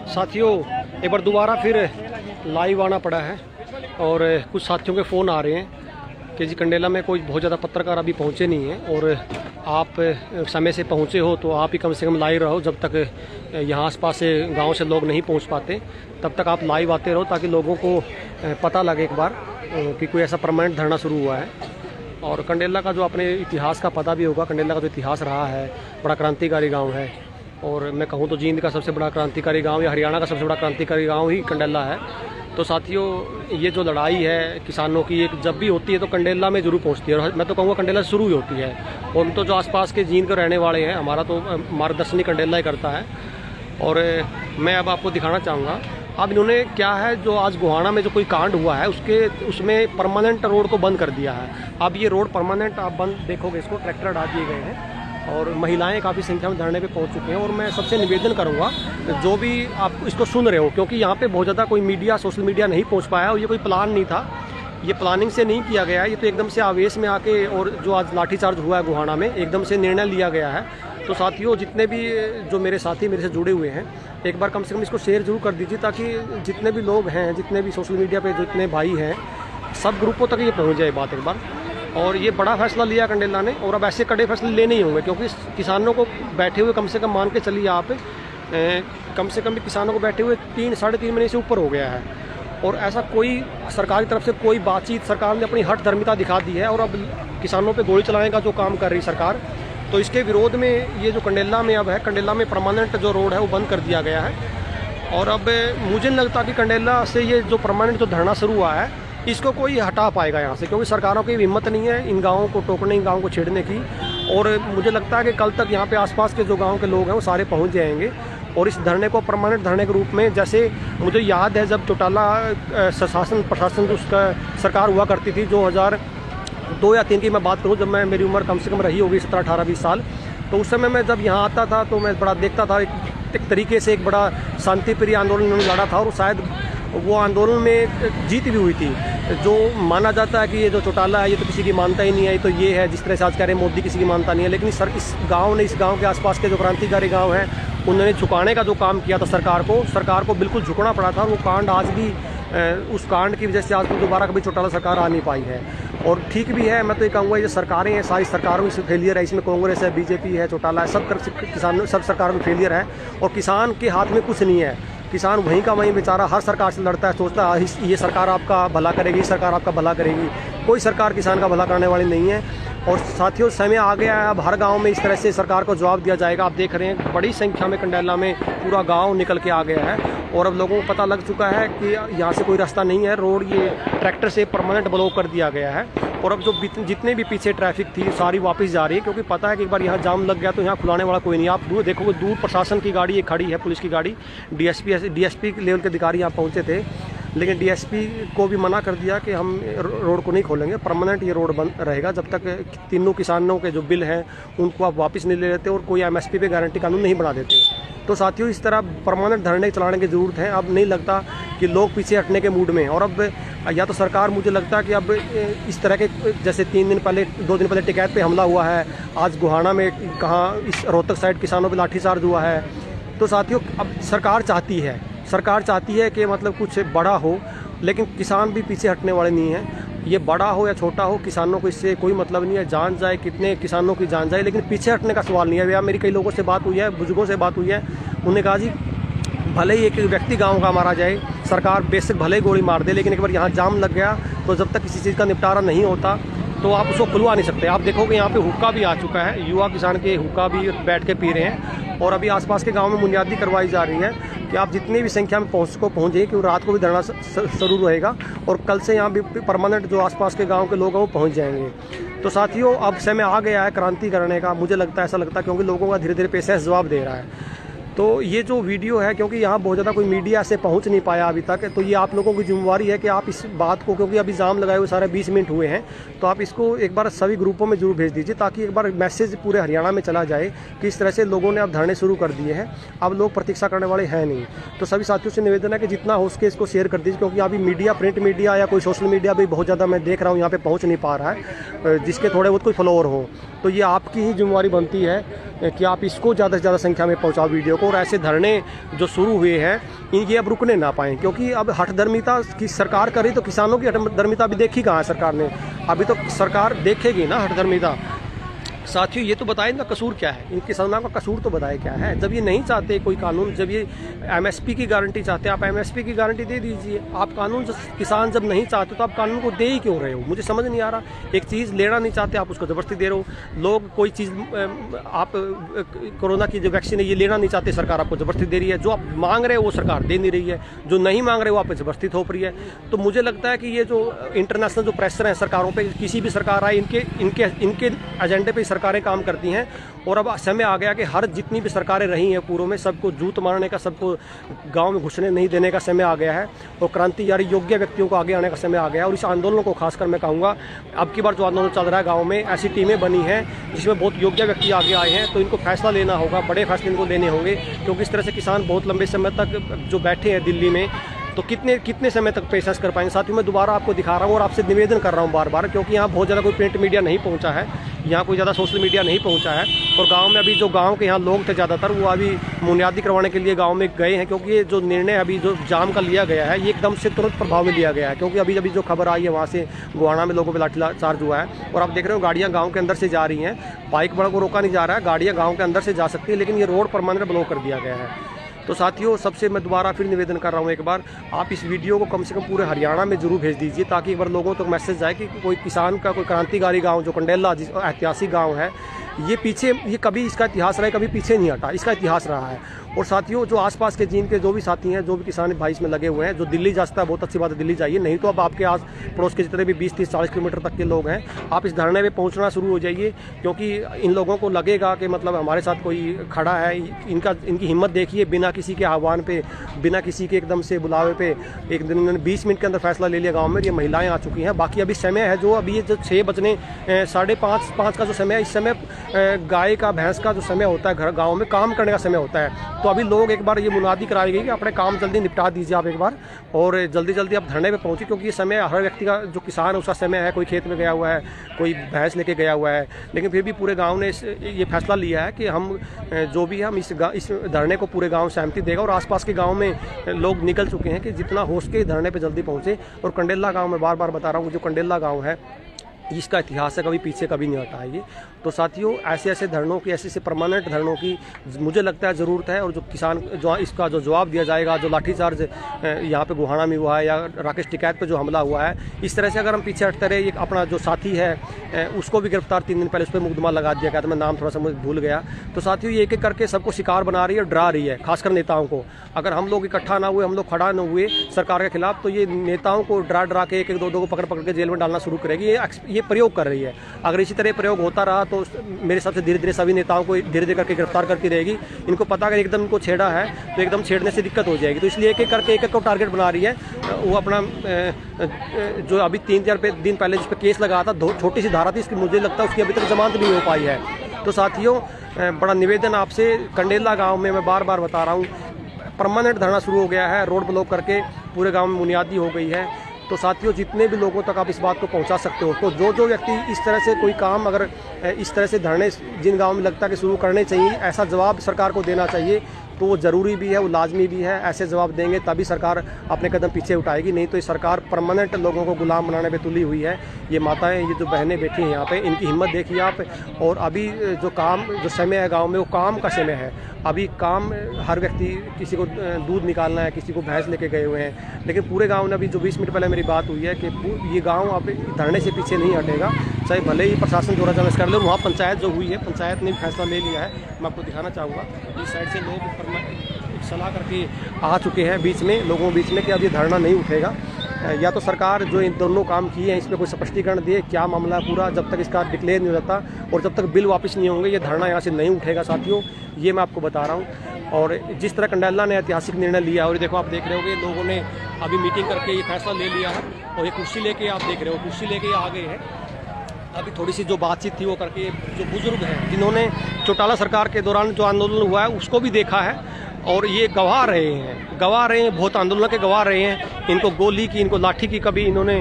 साथियों एक बार दोबारा फिर लाइव आना पड़ा है और कुछ साथियों के फ़ोन आ रहे हैं कि जी कंडेला में कोई बहुत ज़्यादा पत्रकार अभी पहुँचे नहीं हैं और आप समय से पहुँचे हो तो आप ही कम से कम लाइव रहो। जब तक यहाँ आसपास से गांव से लोग नहीं पहुँच पाते तब तक आप लाइव आते रहो ताकि लोगों को पता लगे एक बार कि कोई ऐसा परमानेंट धरना शुरू हुआ है। और कंडेला का जो अपने इतिहास का पता भी होगा, कंडेला का जो इतिहास रहा है बड़ा क्रांतिकारी गाँव है और मैं कहूँ तो जींद का सबसे बड़ा क्रांतिकारी गांव या हरियाणा का सबसे बड़ा क्रांतिकारी गांव ही कंडेला है। तो साथियों ये जो लड़ाई है किसानों की एक जब भी होती है तो कंडेला में जरूर पहुंचती है और मैं तो कहूँगा कंडेला से शुरू ही होती है। और हम तो जो आसपास के जींद के रहने वाले हैं हमारा तो मार्गदर्शन ही कंडेला ही करता है। और मैं अब आपको दिखाना चाहूँगा अब इन्होंने क्या है जो आज गोहाना में जो कोई कांड हुआ है उसमें परमानेंट रोड को बंद कर दिया है। अब ये रोड परमानेंट आप बंद देखोगे, इसको ट्रैक्टर हटा दिए गए हैं और महिलाएं काफ़ी संख्या में धरने पे पहुंच चुके हैं। और मैं सबसे निवेदन करूंगा जो भी आप इसको सुन रहे हो, क्योंकि यहाँ पे बहुत ज़्यादा कोई मीडिया सोशल मीडिया नहीं पहुंच पाया और ये कोई प्लान नहीं था, ये प्लानिंग से नहीं किया गया है, ये तो एकदम से आवेश में आके और जो आज लाठीचार्ज हुआ है गोहाना में एकदम से निर्णय लिया गया है। तो साथियों जितने भी जो मेरे साथी मेरे से जुड़े हुए हैं एक बार कम से कम इसको शेयर जरूर कर दीजिए ताकि जितने भी लोग हैं, जितने भी सोशल मीडिया पर जितने भाई हैं, सब ग्रुपों तक ये पहुँच जाए बात एक बार। और ये बड़ा फैसला लिया कंडेला ने और अब ऐसे कड़े फैसले लेने ही होंगे क्योंकि किसानों को बैठे हुए कम से कम मान के चलिए आप कम से कम किसानों को बैठे हुए 3-3.5 महीने से ऊपर हो गया है और ऐसा कोई सरकार की तरफ से कोई बातचीत, सरकार ने अपनी हठ धर्मिता दिखा दी है और अब किसानों पे गोली चलाने का जो काम कर रही सरकार, तो इसके विरोध में ये जो कंडेला में अब है, कंडेला में परमानेंट जो रोड है वो बंद कर दिया गया है। और अब मुझे नहीं लगता कि कंडेला से ये जो परमानेंट जो धरना शुरू हुआ है इसको कोई हटा पाएगा यहाँ से, क्योंकि सरकारों की हिम्मत नहीं है इन गाँवों को टोकने, इन गाँवों को छेड़ने की। और मुझे लगता है कि कल तक यहाँ पे आसपास के जो गाँव के लोग हैं वो सारे पहुँच जाएंगे और इस धरने को परमानेंट धरने के रूप में, जैसे मुझे याद है जब चौटाला शासन प्रशासन उसका सरकार हुआ करती थी 2002 या 3 की मैं बात करूँ, जब मैं मेरी उम्र कम से कम रही होगी 17-18-20 साल, तो उस समय मैं जब यहाँ आता था तो मैं बड़ा देखता था एक तरीके से एक बड़ा शांतिप्रिय आंदोलन उन्होंने लड़ा था और शायद वो आंदोलन में जीत भी हुई थी। जो माना जाता है कि ये जो चौटाला है ये तो किसी की मानता ही नहीं है, ये तो ये है जिस तरह से आज कह रहे हैं मोदी किसी की मानता नहीं है, लेकिन इस गांव ने, इस गांव के आसपास के जो क्रांतिकारी गांव हैं उन्होंने झुकाने का जो काम किया था सरकार को बिल्कुल झुकना पड़ा था। वो कांड आज भी उस कांड की वजह से आज दोबारा कभी चौटाला सरकार आ नहीं पाई है। और ठीक भी है, मैं तो ये कहूँगा ये सरकारें हैं, सारी सरकारों की फेलियर है, इसमें कांग्रेस है, बीजेपी है, चौटाला है, सब सरकारों में फेलियर है और किसान के हाथ में कुछ नहीं है। किसान वहीं का वहीं बेचारा हर सरकार से लड़ता है, सोचता है ये सरकार आपका भला करेगी, ये सरकार आपका भला करेगी। कोई सरकार किसान का भला करने वाली नहीं है। और साथियों समय आ गया है अब हर गांव में इस तरह से सरकार को जवाब दिया जाएगा। आप देख रहे हैं बड़ी संख्या में कंडेला में पूरा गांव निकल के आ गया है और अब लोगों को पता लग चुका है कि यहाँ से कोई रास्ता नहीं है, रोड ये ट्रैक्टर से परमानेंट ब्लॉक कर दिया गया है। और अब जो जितने भी पीछे ट्रैफिक थी सारी वापस जा रही है, क्योंकि पता है कि एक बार यहाँ जाम लग गया तो यहाँ खुलाने वाला कोई नहीं। आप दूर देखोगे, दूर प्रशासन की गाड़ी एक खड़ी है, पुलिस की गाड़ी, डीएसपी लेवल के अधिकारी यहाँ पहुँचे थे, लेकिन डीएसपी को भी मना कर दिया कि हम रोड को नहीं खोलेंगे, परमानेंट ये रोड बंद रहेगा जब तक तीनों किसानों के जो बिल हैं उनको आप वापस नहीं ले लेते और कोई एमएसपी पे गारंटी कानून नहीं बना देते। तो साथियों इस तरह परमानेंट धरने चलाने की ज़रूरत है। अब नहीं लगता कि लोग पीछे हटने के मूड में। और अब या तो सरकार, मुझे लगता है कि अब इस तरह के जैसे 2 दिन पहले टिकैत पे हमला हुआ है, आज गोहाना में कहाँ इस रोहतक साइड किसानों पर लाठीचार्ज हुआ है। तो साथियों अब सरकार चाहती है कि मतलब कुछ बड़ा हो, लेकिन किसान भी पीछे हटने वाले नहीं हैं। ये बड़ा हो या छोटा हो, किसानों को इससे कोई मतलब नहीं है, जान जाए, कितने किसानों की जान जाए, लेकिन पीछे हटने का सवाल नहीं है। या मेरी कई लोगों से बात हुई है, बुजुर्गों से बात हुई है, उन्होंने कहा जी भले ही एक व्यक्ति गांव का मारा जाए, सरकार बेशक भले ही गोली मार दे, लेकिन एक बार यहाँ जाम लग गया तो जब तक किसी चीज़ का निपटारा नहीं होता तो आप उसको खुलवा नहीं सकते। आप देखोगे यहाँ पे हुक्का भी आ चुका है, युवा किसान के हुक्का भी बैठ के पी रहे हैं। और अभी आसपास के गांव में बुनियादी करवाई जा रही है कि आप जितनी भी संख्या में पहुँच जाइए, क्योंकि रात को भी धरना शुरू रहेगा और कल से यहाँ भी परमानेंट जो आसपास के गाँव के लोग हैं वो पहुँच जाएंगे। तो साथियों अब समय आ गया है क्रांति करने का, मुझे लगता है, ऐसा लगता है, क्योंकि लोगों का धीरे धीरे पेशेंस जवाब दे रहा है। तो ये जो वीडियो है, क्योंकि यहाँ बहुत ज़्यादा कोई मीडिया से पहुँच नहीं पाया अभी तक, तो ये आप लोगों की जिम्मेवारी है कि आप इस बात को, क्योंकि अभी जाम लगाए हुए सारे 20 मिनट हुए हैं, तो आप इसको एक बार सभी ग्रुपों में जरूर भेज दीजिए ताकि एक बार मैसेज पूरे हरियाणा में चला जाए कि इस तरह से लोगों ने अब धरने शुरू कर दिए हैं, अब लोग प्रतीक्षा करने वाले हैं नहीं। तो सभी साथियों से निवेदन है कि जितना हो सके इसको शेयर कर दीजिए, क्योंकि अभी मीडिया, प्रिंट मीडिया या कोई सोशल मीडिया भी बहुत ज़्यादा मैं देख रहा हूँ यहाँ पर पहुँच नहीं पा रहा है, जिसके थोड़े बहुत कोई फॉलोअर हो। तो ये आपकी ही जिम्मेवारी बनती है कि आप इसको ज़्यादा से ज़्यादा संख्या में पहुँचाओ वीडियो को। आंदोलक और ऐसे धरने जो शुरू हुए हैं ये अब रुकने ना पाएँ, क्योंकि अब हठधर्मिता की सरकार कर रही तो किसानों की हठधर्मिता अभी देखी कहाँ है सरकार ने, अभी तो सरकार देखेगी ना हठधर्मिता। साथियों ये तो बताएं इनका कसूर क्या है, इन किसानों का कसूर तो बताए क्या है। जब ये नहीं चाहते कोई कानून, जब ये एमएसपी की गारंटी चाहते हैं, आप एमएसपी की गारंटी दे दीजिए। आप कानून किसान जब नहीं चाहते तो आप कानून को दे ही क्यों रहे हो, मुझे समझ नहीं आ रहा। एक चीज़ लेना नहीं चाहते आप उसको ज़बरदस्ती दे रहे हो। लोग कोई चीज़ आप कोरोना की जो वैक्सीन है ये लेना नहीं चाहते, सरकार आपको ज़बरदस्ती दे रही है। जो आप मांग रहे हो वो सरकार दे नहीं रही है, जो नहीं मांग रहे हो आप पे ज़बरदस्ती थोप रही है। तो मुझे लगता है कि ये जो इंटरनेशनल जो प्रेशर है सरकारों पर, किसी भी सरकार आए इनके एजेंडे पर सरकारें काम करती हैं। और अब समय आ गया कि हर जितनी भी सरकारें रही हैं पूर्व में, सबको जूत मारने का, सबको गांव में घुसने नहीं देने का समय आ गया है और क्रांति यानी योग्य व्यक्तियों को आगे आने का समय आ गया है। और इस आंदोलन को खासकर मैं कहूँगा, अब की बार जो आंदोलन चल रहा है गाँव में, ऐसी टीमें बनी हैं जिसमें बहुत योग्य व्यक्ति आगे आए हैं, तो इनको फैसला लेना होगा, बड़े फैसले इनको लेने होंगे। क्योंकि इस तरह से किसान बहुत लंबे समय तक जो बैठे हैं दिल्ली में, तो कितने समय तक पेशेंस कर पाएंगे। साथ ही मैं दोबारा आपको दिखा रहा हूँ और आपसे निवेदन कर रहा हूँ बार बार, क्योंकि यहाँ बहुत ज़्यादा कोई प्रिंट मीडिया नहीं पहुँचा है, यहाँ कोई ज़्यादा सोशल मीडिया नहीं पहुँचा है। और गांव में अभी जो गांव के यहाँ लोग थे ज़्यादातर, वो अभी बुनियादी करवाने के लिए गांव में गए हैं, क्योंकि ये जो निर्णय अभी जो जाम का लिया गया है ये एकदम से तुरंत प्रभाव में लिया गया है। क्योंकि अभी जो खबर आई है वहाँ से गोहाना में लोगों पर लाठीचार्ज हुआ है और आप देख रहे हो गाड़ियाँ गाँव के अंदर से जा रही हैं। बाइक बड़ा को रोका नहीं जा रहा है, गाड़ियाँ गाँव के अंदर से जा सकती है, लेकिन ये रोड परमानेंट ब्लॉक कर दिया गया है। तो साथियों सबसे मैं दोबारा फिर निवेदन कर रहा हूँ, एक बार आप इस वीडियो को कम से कम पूरे हरियाणा में जरूर भेज दीजिए, ताकि एक बार लोगों तक मैसेज जाए कि कोई किसान का कोई क्रांतिकारी गांव जो कंडेला जिस ऐतिहासिक गांव है, ये कभी इसका इतिहास रहा है, कभी पीछे नहीं हटा, इसका इतिहास रहा है। और साथियों जो आसपास के जिनके जो भी साथी हैं, जो भी किसान भाई इसमें लगे हुए हैं, जो दिल्ली जा सकता है बहुत अच्छी बात है, दिल्ली जाइए। नहीं तो अब आपके आस पड़ोस के जितने भी 20, 30, 40 किलोमीटर तक के लोग हैं, आप इस धरने पे पहुंचना शुरू हो जाइए। क्योंकि इन लोगों को लगेगा कि मतलब हमारे साथ कोई खड़ा है। इनकी हिम्मत देखिए, बिना किसी के आह्वान पे, बिना किसी के एकदम से बुलावे पे एक दिन इन्होंने 20 मिनट के अंदर फैसला ले लिया गाँव में। ये महिलाएँ आ चुकी हैं। बाकी अभी समय है जो अभी ये जो 6 बजने 5:30 का जो समय है, इस समय गाय का भैंस का जो समय होता है घर गाँव में काम करने का समय होता है। तो अभी लोग एक बार ये मुनादी कराई गई कि अपने काम जल्दी निपटा दीजिए आप एक बार, और जल्दी आप धरने पे पहुंचे। क्योंकि ये समय हर व्यक्ति का, जो किसान है उसका समय है, कोई खेत में गया हुआ है, कोई भैंस लेके गया हुआ है, लेकिन फिर भी पूरे गांव ने ये फैसला लिया है कि हम जो भी हम इस धरने को पूरे गांव सहमति देगा। और आसपास के गांव में लोग निकल चुके हैं कि जितना हो सके धरने पर जल्दी पहुँचे। और कंडेला गाँव में बार बार बता रहा हूँ, जो कंडेला गाँव है इसका इतिहास है, कभी पीछे कभी नहीं हटा है ये। तो साथियों ऐसे धरनों की, ऐसे परमानेंट धरनों की मुझे लगता है ज़रूरत है। और जो किसान जो इसका जो जवाब दिया जाएगा, जो लाठीचार्ज यहाँ पे गोहाना में हुआ है या राकेश टिकैत पे जो हमला हुआ है, इस तरह से अगर हम पीछे हटते रहे, ये अपना जो साथी है उसको भी गिरफ्तार 3 दिन पहले उस पर मुकदमा लगा दिया गया था, मैं नाम थोड़ा सा मुझे भूल गया। तो साथियों ये एक करके सबको शिकार बना रही है, डरा रही है, खासकर नेताओं को। अगर हम लोग इकट्ठा ना हुए, हम लोग खड़ा ना हुए सरकार के खिलाफ, तो ये नेताओं को डरा के एक 2 को पकड़ के जेल में डालना शुरू करेगी। ये प्रयोग कर रही है। अगर इसी तरह प्रयोग होता रहा तो मेरे हिसाब से धीरे सभी नेताओं को धीरे करके गिरफ्तार करती रहेगी। इनको पता अगर एकदम इनको छेड़ा है तो एकदम छेड़ने से दिक्कत हो जाएगी। तो इसलिए एक करके एक को टारगेट बना रही है। वो अपना जो अभी 3-4 दिन पहले जिस पर केस लगा था, छोटी सी धारा थी, इसकी मुझे लगता है उसकी अभी तक जमानत नहीं हो पाई है। तो साथियों बड़ा निवेदन आपसे, कंडेला गाँव में मैं बार बता रहा हूँ, परमानेंट धरना शुरू हो गया है, रोड ब्लॉक करके पूरे गाँव में बुनियादी हो गई है। तो साथियों जितने भी लोगों तक आप इस बात को पहुंचा सकते हो, तो जो व्यक्ति इस तरह से कोई काम, अगर इस तरह से धरने जिन गांव में लगता है कि शुरू करने चाहिए, ऐसा जवाब सरकार को देना चाहिए, तो वो ज़रूरी भी है, वो लाजमी भी है। ऐसे जवाब देंगे तभी सरकार अपने कदम पीछे उठाएगी, नहीं तो ये सरकार परमानेंट लोगों को गुलाम बनाने पे तुली हुई है। ये माताएं, ये जो बहनें बैठी हैं यहाँ पे, इनकी हिम्मत देखिए आप। और अभी जो समय है गांव में, वो काम का समय है। अभी काम हर व्यक्ति, किसी को दूध निकालना है, किसी को भैंस लेके गए हुए हैं, लेकिन पूरे गाँव ने, अभी जो 20 मिनट पहले मेरी बात हुई है कि ये गाँव अब धरने से पीछे नहीं हटेगा, चाहे भले ही प्रशासन द्वारा चल कर ले। वहाँ पंचायत जो हुई है, पंचायत ने फैसला ले लिया है। मैं आपको दिखाना चाहूँगा, इस साइड से लोग सलाह करके आ चुके हैं बीच में, लोगों के बीच में, कि अब ये धरना नहीं उठेगा। या तो सरकार जो इन दोनों काम किए हैं इसमें कोई स्पष्टीकरण दे, क्या मामला है पूरा। जब तक इसका डिक्लेयर नहीं हो जाता और जब तक बिल वापस नहीं होंगे, ये धरना यहाँ से नहीं उठेगा साथियों, ये मैं आपको बता रहा हूँ। और जिस तरह कंडेला ने ऐतिहासिक निर्णय लिया, और देखो आप देख रहे होगे लोगों ने अभी मीटिंग करके ये फैसला ले लिया है। और ये कुर्सी लेके आप देख रहे हो, कुर्सी लेके आ गए हैं। अभी थोड़ी सी जो बातचीत थी वो करके, जो बुजुर्ग हैं जिन्होंने चौटाला सरकार के दौरान जो आंदोलन हुआ है उसको भी देखा है, और ये गवा रहे हैं, बहुत आंदोलन के गवा रहे हैं। इनको गोली की, इनको लाठी की कभी इन्होंने,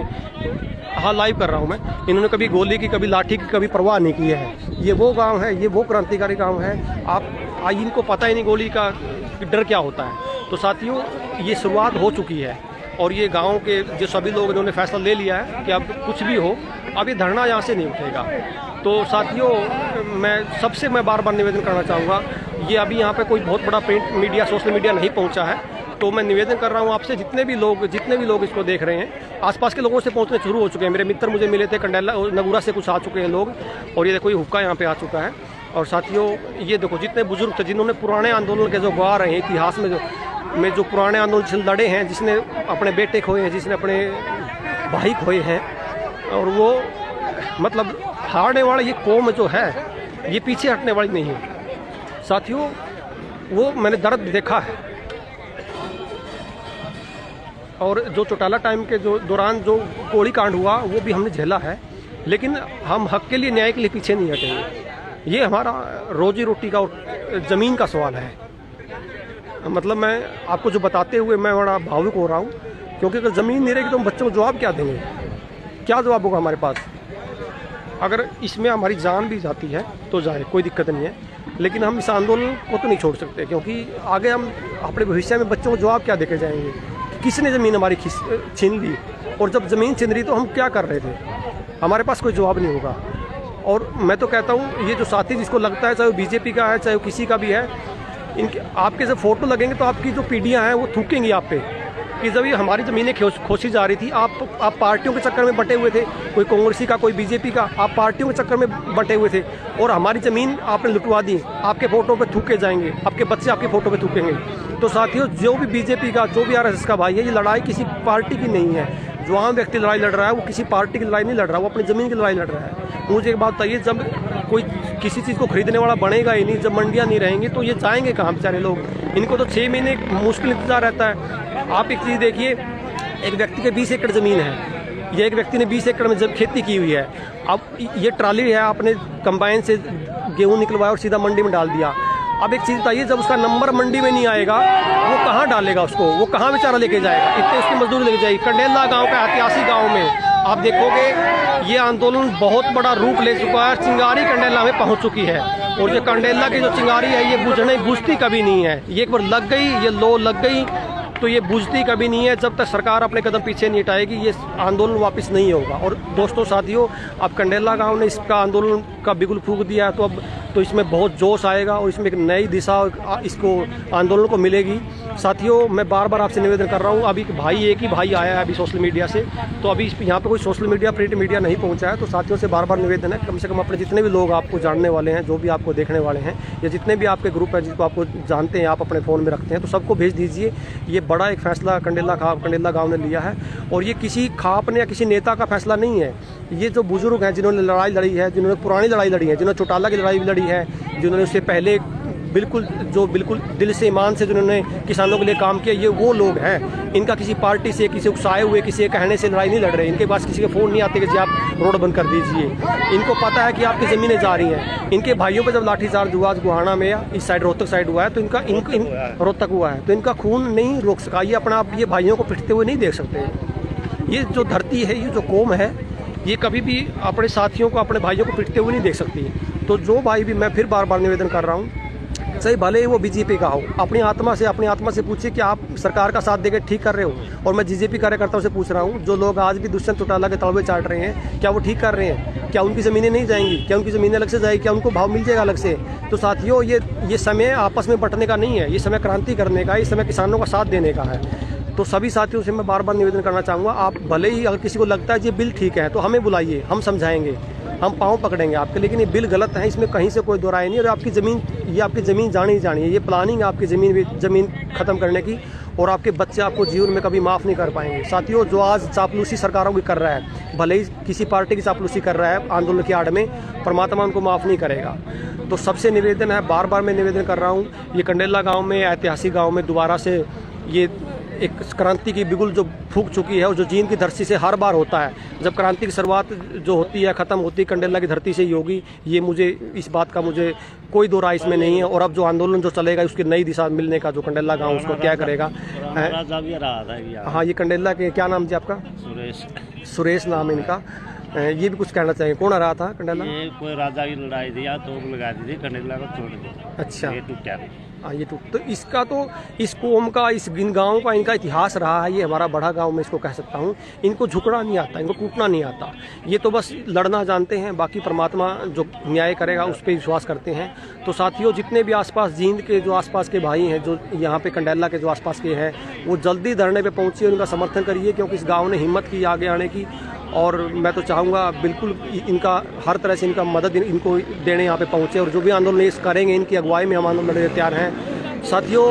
हाँ लाइव कर रहा हूँ मैं, इन्होंने कभी गोली की, कभी लाठी की, कभी परवाह नहीं की है। ये वो गांव है, ये वो क्रांतिकारी गांव है। आप आज इनको पता ही नहीं गोली का डर क्या होता है। तो साथियों ये शुरुआत हो चुकी है और ये गांव के जो सभी लोग इन्होंने फैसला ले लिया है कि अब कुछ भी हो, अब ये धरना यहाँ से नहीं उठेगा। तो साथियों मैं बार बार निवेदन करना चाहूँगा, ये अभी यहाँ पे कोई बहुत बड़ा प्रिंट मीडिया सोशल मीडिया नहीं पहुँचा है, तो मैं निवेदन कर रहा हूँ आपसे जितने भी लोग इसको देख रहे हैं, आसपास के लोगों से पहुँचने शुरू हो चुके हैं। मेरे मित्र मुझे मिले थे कंडेला नगूरा से कुछ आ चुके हैं लोग, और ये देखो ये हुक्का यहाँ पे आ चुका है। और साथियों ये देखो जितने बुजुर्ग थे जिन्होंने पुराने आंदोलन के जो गवाह रहे हैं इतिहास में जो पुराने आंदोलन से लड़े हैं, जिसने अपने बेटे खोए हैं, जिसने अपने भाई खोए हैं, और वो मतलब हारने वाला ये कौम जो है ये पीछे हटने वाली नहीं है। साथियों वो मैंने दर्द देखा है, और जो चौटाला टाइम के जो दौरान जो गोली कांड हुआ वो भी हमने झेला है, लेकिन हम हक के लिए न्याय के लिए पीछे नहीं हटेंगे। ये हमारा रोजी रोटी का और ज़मीन का सवाल है। मतलब मैं आपको जो बताते हुए मैं बड़ा भावुक हो रहा हूँ, क्योंकि अगर ज़मीन नहीं रहेगी तो हम बच्चों को जवाब क्या देंगे, क्या जवाब होगा हमारे पास। अगर इसमें हमारी जान भी जाती है तो जाए, कोई दिक्कत नहीं है, लेकिन हम इस आंदोलन को तो नहीं छोड़ सकते, क्योंकि आगे हम अपने भविष्य में बच्चों को जवाब क्या देके जाएंगे। किसने ज़मीन हमारी छीन ली, और जब ज़मीन छीन रही तो हम क्या कर रहे थे, हमारे पास कोई जवाब नहीं होगा। और मैं तो कहता हूँ ये जो साथी जिसको लगता है, चाहे वो बीजेपी का है चाहे वो किसी का भी है, इनके आपके जब फोटो लगेंगे तो आपकी जो पीढ़ियाँ हैं वो थूकेंगी आप पे कि जब ये हमारी ज़मीनें खोसी जा रही थी, आप पार्टियों के चक्कर में बटे हुए थे, कोई कांग्रेसी का कोई बीजेपी का, आप पार्टियों के चक्कर में बटे हुए थे, और हमारी ज़मीन आपने लुटवा दी। आपके फ़ोटो पे थूके जाएंगे, आपके बच्चे आपके फ़ोटो पे थूकेंगे। तो साथियों जो भी बीजेपी का जो भी आरएसएस का भाई है, ये लड़ाई किसी पार्टी की नहीं है। जो आम व्यक्ति लड़ाई लड़ रहा है वो किसी पार्टी की लड़ाई नहीं लड़ रहा, वो अपनी ज़मीन की लड़ाई लड़ रहा है। मुझे एक बात बताइए, जब कोई किसी चीज़ को खरीदने वाला बनेगा ही नहीं, जब मंडियाँ नहीं रहेंगी तो ये जाएंगे कहाँ बेचारे लोग। इनको तो 6 महीने मुश्किल इंतजार रहता है। आप एक चीज़ देखिए, एक व्यक्ति के 20 एकड़ ज़मीन है, ये एक व्यक्ति ने 20 एकड़ में जब खेती की हुई है, अब ये ट्राली है, आपने कंबाइन से गेहूँ निकलवाया और सीधा मंडी में डाल दिया। अब एक चीज़ बताइए, जब उसका नंबर मंडी में नहीं आएगा वो कहाँ डालेगा उसको, वो कहाँ बेचारा लेके जाएगा, इतने उसकी मजदूरी लेके जाएगी। कंडेला गांव का ऐतिहासिक गांव में आप देखोगे ये आंदोलन बहुत बड़ा रूप ले चुका है, चिंगारी कंडेला में पहुंच चुकी है, और ये कंडेला की जो चिंगारी है ये बुझती कभी नहीं है। ये एक बार लग गई, ये लो लग गई तो ये बुझती कभी नहीं है। जब तक सरकार अपने कदम पीछे नहीं हटाएगी ये आंदोलन वापस नहीं होगा। और दोस्तों साथियों, अब कंडेला गांव ने इसका आंदोलन का बिगुल फूंक दिया है, तो अब तो इसमें बहुत जोश आएगा और इसमें एक नई दिशा इसको आंदोलन को मिलेगी। साथियों मैं बार बार आपसे निवेदन कर रहा हूँ, अभी एक ही भाई आया है अभी सोशल मीडिया से, तो अभी यहाँ पे कोई सोशल मीडिया प्रिंट मीडिया नहीं पहुँचा है। तो साथियों से बार बार निवेदन है, कम से कम अपने जितने भी लोग आपको जानने वाले हैं, जो भी आपको देखने वाले हैं, या जितने भी आपके ग्रुप हैं जिसको आपको जानते हैं, आप अपने फ़ोन में रखते हैं, तो सबको भेज दीजिए। ये बड़ा एक फैसला कंडेला गाँव ने लिया है, और ये किसी खाप ने या किसी नेता का फैसला नहीं है। ये जो बुजुर्ग हैं जिन्होंने लड़ाई लड़ी है, जिन्होंने पुरानी लड़ाई लड़ी है, जिन्होंने चौटाला की लड़ाई भी लड़ी है, जिन्होंने उससे पहले बिल्कुल दिल से ईमान से जिन्होंने किसानों के लिए काम किया, ये वो लोग हैं। इनका किसी पार्टी से, किसी उकसाए हुए, किसी कहने से लड़ाई नहीं लड़ रहे। इनके पास किसी के फ़ोन नहीं आते कि जी आप रोड बंद कर दीजिए। इनको पता है कि आपकी ज़मीनें जा रही हैं। इनके भाइयों पर जब लाठीचार्ज हुआ गुहाना में या इस साइड रोहतक साइड हुआ है, तो रोहतक हुआ है, तो इनका खून नहीं रोक सका। ये अपना आप ये भाइयों को पिटते हुए नहीं देख सकते। ये जो धरती है, ये जो कौम है, ये कभी भी अपने साथियों को, अपने भाइयों को पिटते हुए नहीं देख सकती। तो जो भाई भी, मैं फिर बार बार निवेदन कर रहा हूँ, सही भले ही वो बीजेपी का हो, अपनी आत्मा से पूछिए कि आप सरकार का साथ देकर ठीक कर रहे हो। और मैं बीजेपी कार्यकर्ताओं से पूछ रहा हूँ, जो लोग आज भी दुष्यंत चौटाला के तलवे चाट रहे हैं, क्या वो ठीक कर रहे हैं? क्या उनकी ज़मीनें नहीं जाएंगी? क्या उनकी ज़मीनें अलग से जाएगी? क्या उनको भाव मिल जाएगा अलग से? तो साथियों ये समय आपस में बंटने का नहीं है, ये समय क्रांति करने का, ये समय किसानों का साथ देने का है। तो सभी साथियों से मैं बार बार निवेदन करना चाहूँगा, आप भले ही अगर किसी को लगता है ये बिल ठीक है तो हमें बुलाइए, हम समझाएंगे, हम पाँव पकड़ेंगे आपके, लेकिन ये बिल गलत है, इसमें कहीं से कोई दो राय नहीं। और आपकी ज़मीन जानी ही जानी है। ये प्लानिंग है आपकी ज़मीन ख़त्म करने की, और आपके बच्चे आपको जीवन में कभी माफ़ नहीं कर पाएंगे। साथियों जो आज चापलूसी सरकारों की कर रहा है, भले ही किसी पार्टी की चापलूसी कर रहा है आंदोलन की आड़ में, परमात्मा उनको माफ़ नहीं करेगा। तो सबसे निवेदन है, बार बार मैं निवेदन कर रहा हूँ, ये कंडेला गाँव में, ऐतिहासिक गाँव में दोबारा से ये एक क्रांति की बिगुल जो फूंक चुकी है, और जो जींद की धरती से हर बार होता है, जब क्रांति की शुरुआत जो होती है, ख़त्म होती है, कंडेला की धरती से ही होगी। ये मुझे इस बात का मुझे कोई दो राय इसमें नहीं है। और अब जो आंदोलन जो चलेगा उसकी नई दिशा मिलने का, जो कंडेला गांव उसको क्या करेगा। हाँ, ये कंडेला के क्या नाम जी आपका? सुरेश नाम है इनका। ये भी कुछ कहना चाहिए, कौन आ रहा था कंडेला? ये कोई राजा की लड़ाई थी, या तोप लगा दी थी, कंडेला को छोड़ दिया। अच्छा, ये टूट क्या हाँ ये तो इसका तो इस कौम का, इस इन गाँव का इनका इतिहास रहा है। ये हमारा बड़ा गांव मैं इसको कह सकता हूँ। इनको झुकना नहीं आता, इनको टूटना नहीं आता, ये तो बस लड़ना जानते हैं। बाकी परमात्मा जो न्याय करेगा उस पर विश्वास करते हैं। तो साथियों, जितने भी आसपास जींद के जो आसपास के भाई हैं, जो यहाँ पे कंडेला के जो आसपास के हैं, वो जल्दी धरने पे पहुँचिए, उनका समर्थन करिए, क्योंकि इस गाँव ने हिम्मत की आगे आने की। और मैं तो चाहूँगा बिल्कुल इनका हर तरह से इनका मदद इनको देने यहाँ पे पहुँचे, और जो भी आंदोलन इस करेंगे, इनकी अगुवाई में हम आंदोलन लड़ने तैयार हैं। साथियों,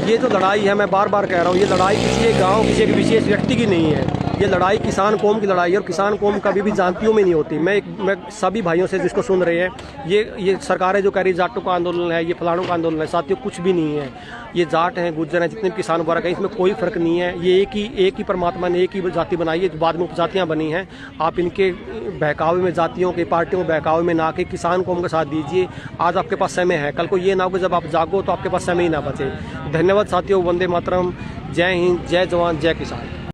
ये जो लड़ाई है, मैं बार बार कह रहा हूँ, ये लड़ाई किसी एक गाँव, किसी एक विशेष व्यक्ति की नहीं है। ये लड़ाई किसान कौम की लड़ाई है, और किसान कौम कभी भी जातियों में नहीं होती। मैं सभी भाइयों से जिसको सुन रहे हैं, ये सरकारें जो कह रही जाटों का आंदोलन है, ये फलानों का आंदोलन है, साथियों कुछ भी नहीं है। ये जाट हैं, गुज्जर हैं, जितने भी किसान वर्ग हैं, इसमें कोई फर्क नहीं है। ये एक ही परमात्मा ने एक ही जाति बनाई है, जो बाद में उपजातियाँ बनी हैं। आप इनके बहकावे में, जातियों के, पार्टियों के बहकावे में ना के किसान कौम का साथ दीजिए। आज आपके पास समय है, कल को ये ना हो कि जब आप जागो तो आपके पास समय ही ना बचे। धन्यवाद साथियों, वंदे मातरम, जय हिंद, जय जवान, जय किसान।